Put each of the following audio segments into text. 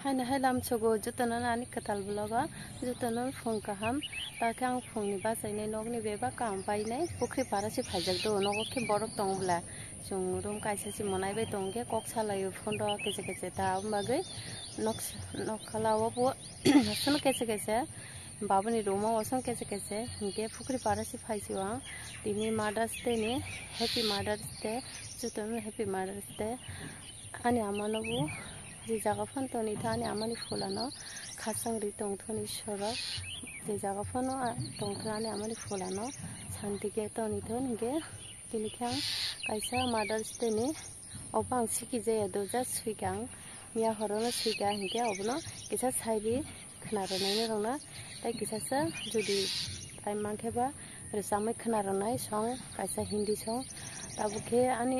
Haina helam chogo jutana nani katal bloga jutana phone kaham take ang phone ni basai nei nog ni beba kam pai nei pukri para si phajak do nogo ke borok tongbla chung room kaisa si monai be tongge kok salayo phone ro kese kese ta bagai nok khalawo bo sun kese kese babuni room o sun kese kese hinge pukri para si phaijiwa tini Mother's Day ni Happy Mother's Day jutana Happy Mother's Day ani amanobu जे जागा fun तो नहीं था ने आमानी फुलानो खासंग री तोंथोनी शोरा जे जागा फनो तोंथोना ने आमानी फुलानो शांति के तो नहीं थो निगे किलिखां काइसा Mother's Day ने ओबां सिकी जे दोजा सुइगां मिया हरोनो सुइगा हिगे ओबनो किसा साइबी खनारनायने रंगना ताइ किसासा जुदि ताइ मांखेबा रसामै खनारनाय सं काइसा हिंदी सं ताबुखे आनी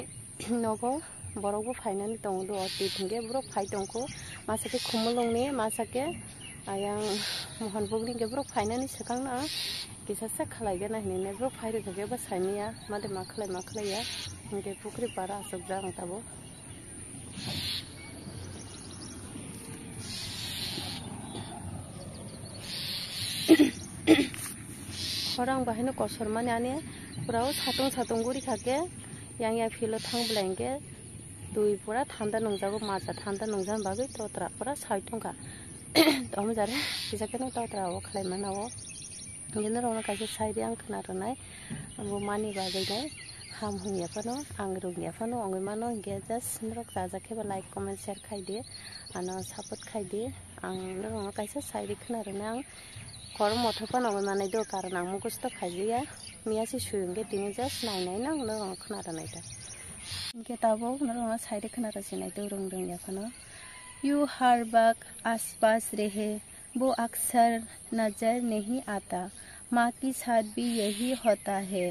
नगो borokbo fainani tongo do titinge borok fai tongko masake khumulongni masake ayang mohan bogni ge borok fainani sakangna kisasa khalaiga na hinne borok faire ge ba saimiya made makhlai ya hinge pukri para asokja tabo orang bahino kosor mani ane purao satong guri khake yang philo thang blenge দুই পুরা ঠান্ডা নংজাগো মাজা ঠান্ডা নংজান বাগে ততরা পুরা 60 টাকা তম জারে বিজাকেন ততরাও খাইমানাও গেনে রওনা কাছে সাইডে আং খনারনাই আমো মানি বাজাইনাই হাম हुंगियाफानो आं रुंगियाफानो अंगैमानो गे जास्ट नरक जाजाखेबा लाइक कमेन्ट शेयर खाइदे आनो सापोर्ट खाइदे आं रौना कासे साइडे खनारना आं खर मथफान अंगैमानाय दो कारण आं मुगस्त खाइजिया मियासि सुयंगे दिनै जास्ट नायनाय ना रौना खनारनाय दा Ketabo नरवा साइड खनारा सिनाय दो रंग याफानो यू हर वक्त आसपास रहे वो अक्सर नजर नहीं आता माँ की साथ भी यही होता है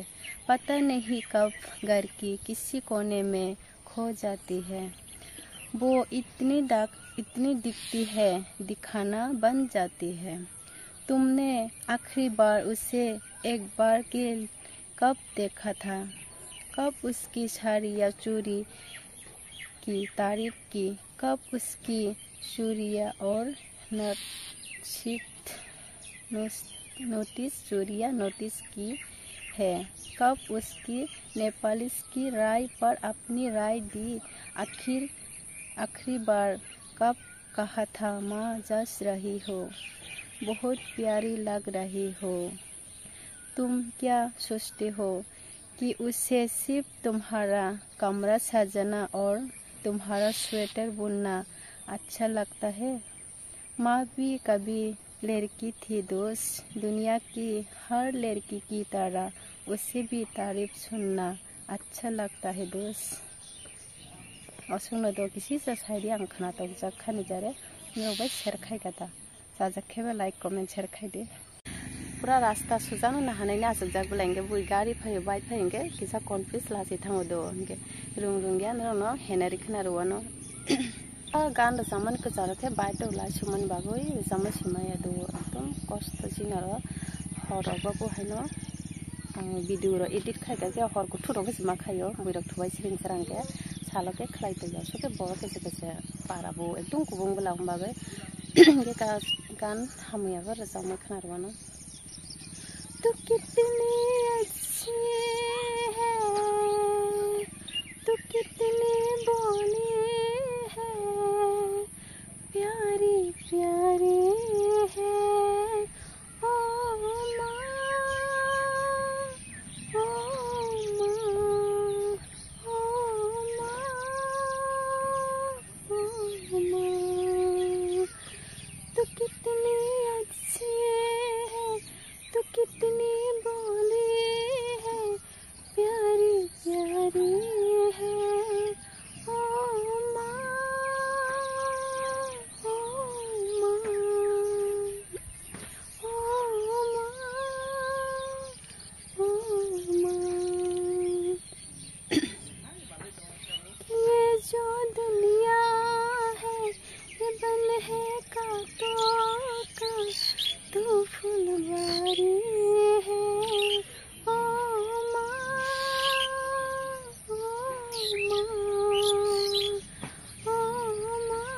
पता नहीं कब घर की किसी कोने में खो जाती है वो इतनी दिखती है दिखाना बन जाती है तुमने आखिरी बार उसे एक बार के कब देखा था कब उसकी साड़ी या चूड़ी की तारीफ की कब उसकी चूड़ियाँ और नोटिस की है कब उसकी नेपालिस की राय पर अपनी राय दी आखिरी बार कब कहा था माँ जस रही हो बहुत प्यारी लग रही हो तुम क्या सोचते हो कि उसे सिर्फ तुम्हारा कमरा सजाना और तुम्हारा स्वेटर बुनना अच्छा लगता है माँ भी कभी लड़की थी दोस्त दुनिया की हर लड़की की तरह उसे भी तारीफ सुनना अच्छा लगता है दोस्त और सुनो दो किसी से साइड आं खाना तो जखानी जारे नोबे शेयर खाइगाता जाजाखेबा लाइक कमेन्ट शेयर खाइदे पूरा रास्ता सुजानो ना हानाय ना आसोक बुलांगे बुई गाड़ी फैयो बाइक फैंगे किसा कन्फ्यूज लासे थांगो दो इनके रुंगिया न हेनारि खनारुवानो गान रजामन कजारथे बाइक दौला सुमन बागै रजामा सिमाया दो एकदम कष्ट जिनारो हरबा बहायनो आं भिडिअ रो एडिट खाइगा के हरको थुरबो जिमा खायो बुइरक थुबाय सिरिं सरांगे सालके खलाइतो जासोके बर केसे पाराबो एकदम गुबुं बुलां बागै के गान हामैयाबो रजामा खनारुवानो तू कितनी अच्छी है तू कितनी बोली है प्यारी प्यारी है ओ माँ ओ माँ ओ माँ ओ माँ तू कितनी अच्छी है तू कितनी बोली है प्यारी प्यारी है ओ माँ ओ माँ ओ माँ ओ माँ ये जो दुनिया है ये बन है कांटों का तू फुलवारी है ओ माँ ओ माँ ओ माँ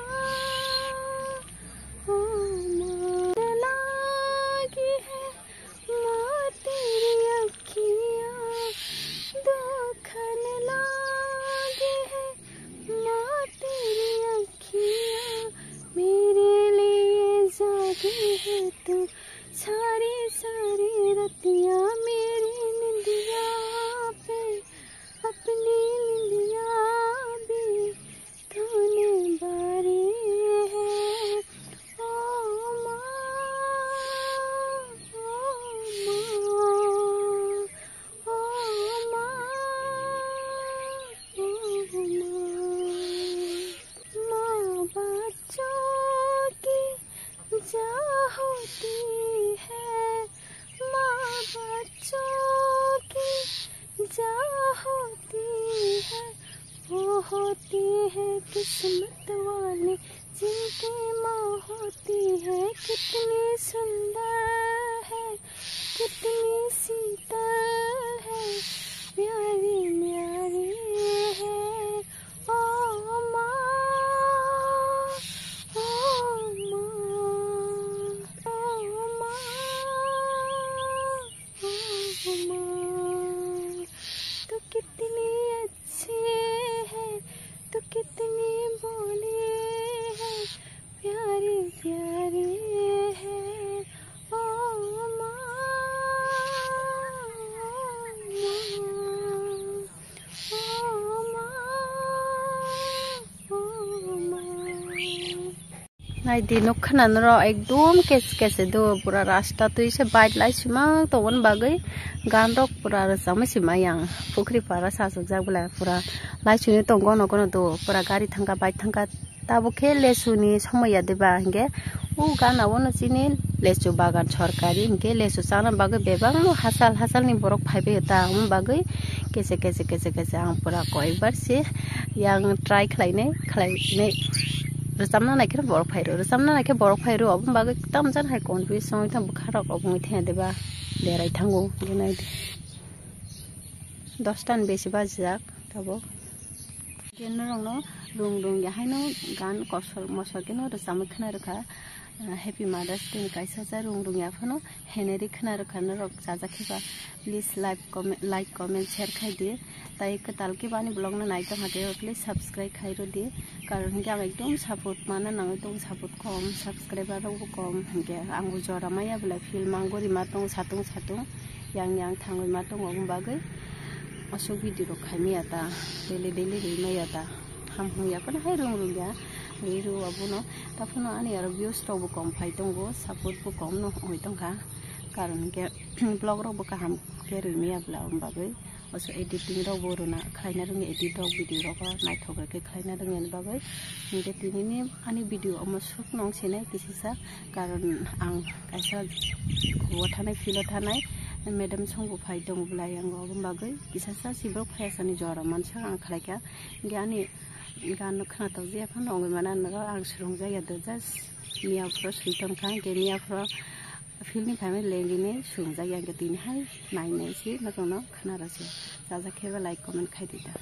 किस्मत वाले जिनकी माँ होती है, कितनी सुंदर है, कितनी शीतल है, प्यारी प्यारी है। ओ माँ, ओ माँ, ओ माँ, ओ माँ, तू कितनी अच्छी है, तू कितनी बोली है, प्यारी प्यारी है। ओ माँ, ओ माँ, ओ माँ। नाइ दिनो खोनानो र एकदम केसे दो पूरा रास्ता तो इसे बाइट लाई सिमा तो वन बागै गान रक पूरा रसाम सिमा yang फुख्री पारा सासुक जागला पूरा लाई सुनि तो गनो गनो दो पूरा गाड़ी थांगा बाइक थांगा ताबो के लेसुनि समय देबा हंगे उ गाना वनो चिनि लेसु बागान सरकारी हंगे लेसु साना बागै बेबां हासाल नि बरक फाइबे ता हम बागै केसे आं पूरा कयबार से yang ट्राई खलायने रोजामना नायखे बरक फाइरो अब बागै ताम जान हाय कन्फ्यूज सय थाम खारक अब थे देबा देराय थांगो गेनाय 10 टान बेसे बाजियाक ताबो केन रंनो रुं याहायनो गान कसर मसर केनो रोजाम खोना रखा हैप्पी मदर्स डे कायसा जा रुं याफनो हेनेरि खोना रखा न रक जाजाखिबा प्लीज लाइक कमेंट शेयर खाइ दे ताई कताल के बानी ब्लॉग ना नाइट हाते प्लीज सब्सक्राइब खाइरो दे कारण हंगे आं एकदम सपोर्ट माना नाङै दं सपोर्ट कम सब्सक्राइबर रावबो कम हंगे आंबो जरा माया बला फिल्म आंगोरि मा दं सातुं yang थाङै मा दं बागै असु भिडिअ खाइमिया ता डेली रैमाया ता हामहुया पण हाय रुं या रू अबुनो ताफुनो आनि आरो व्यूज रावबो कम फाइ दंगो सपोर्ट बो कम न होय दंखा कारण के ब्लॉग रावबो काहाम के रैमाया बला बागै असु एडिटिंग रावबो रोना खाइना रोङि एडिट राव भिडिअ रावबो नायथोगै खाइना रोङिनि बागै हंगे दिनैनि आनि भिडिअ अमो सुख नंसेनाय किसिसा कारण आं कायसा गवा थानाय फिल थानाय मैडम संगो फाइ दंब्ला आंगो बागै किसासा सिब्र फायासानि जरा मानसा आं खालायका गानि गान खोनाताव जे फन नङै माना नगा आं सुरं जाया द जास्ट मियाफ्रा सुइतन खा के मियाफ्रा फिल्मनि फाइमे लेगिने सुरं जाया के दिनहाय नायनायसि नगनो खोनारासे जाजाखेबा लाइक कमेन्ट खाइदिदा।